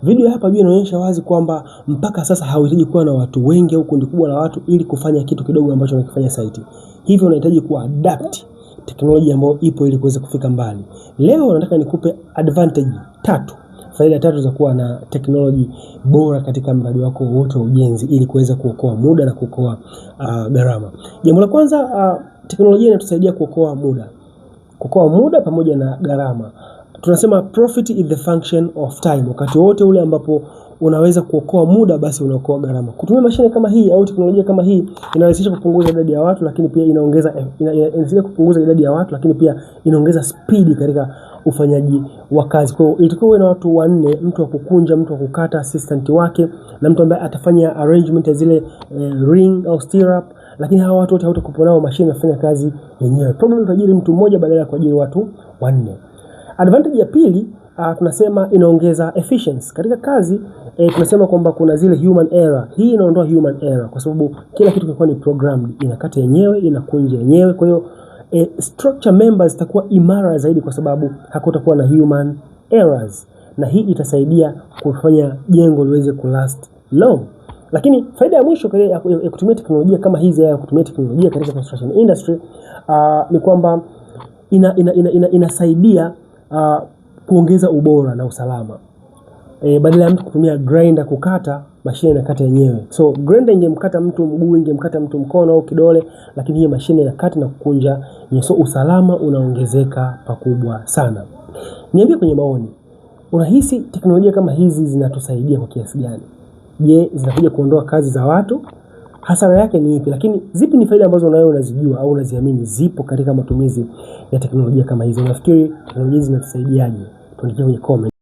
Video hapa juu inaonyesha wazi kwamba mpaka sasa hauhitaji kuwa na watu wengi au kundi kubwa la watu ili kufanya kitu kidogo ambacho unakifanya site. Hivyo unahitaji kuadapt teknolojia ambayo ipo ili kuweza kufika mbali. Leo nataka nikupe advantage 3. Faida 3 za kuwa na teknolojia bora katika mradi wako wote wa ujenzi ili kuweza kuokoa muda na kuokoa gharama. Jambo la kwanza, teknolojia inatusaidia kuokoa muda. Kuokoa muda pamoja na gharama. Tunasema profit is the function of time. Wakati wote ule ambapo unaweza kuokoa muda, basi unaokoa gharama. Kutumia mashine kama hii au teknolojia kama hii inarahisisha kupunguza idadi ya watu, lakini pia inasaidia kupunguza idadi ya watu, lakini pia inaongeza speed katika ufanyaji wa kazi. Kwa hiyo ilitakiwa na watu 4, mtu wa kukunja, mtu wa kukata, assistant wake, na mtu ambaye atafanya arrangement ya zile ring au stirrup, lakini hawa watu wote hawatakuwa nao, mashine inafanya kazi yenyewe. Problem utajiri mtu mmoja badala ya kuajiri watu 4. Advantage ya pili, tunasema inaongeza efficiency. Katika kazi tunasema kwamba kuna zile human error. Hii inaondoa human error kwa sababu kila kitu kinakuwa ni programmed, inakata yenyewe, inakunja yenyewe. Kwa hiyo structure members zitakuwa imara zaidi kwa sababu hakutakuwa na human errors, na hii itasaidia kufanya jengo liweze kulast long. Lakini faida ya mwisho ya kutumia teknolojia kama hizi, ya kutumia teknolojia katika construction industry ni kwamba inasaidia kuongeza ubora na usalama. Badala ya mtu kutumia grinder kukata, mashine inakata yenyewe. So grinder ingemkata mtu mguu, ingemkata mtu mkono au kidole, lakini hii mashine inakata na kukunja yenyewe. So usalama unaongezeka pakubwa sana. Niambie kwenye maoni, unahisi teknolojia kama hizi zinatusaidia kwa kiasi gani? Je, zinakuja kuondoa kazi za watu? Hasara yake ni ipi? Lakini zipi ni faida ambazo nawe unazijua au unaziamini zipo katika matumizi ya teknolojia kama hizo? Unafikiri teknolojia zinatusaidiaje? Tuandikie kwenye comment.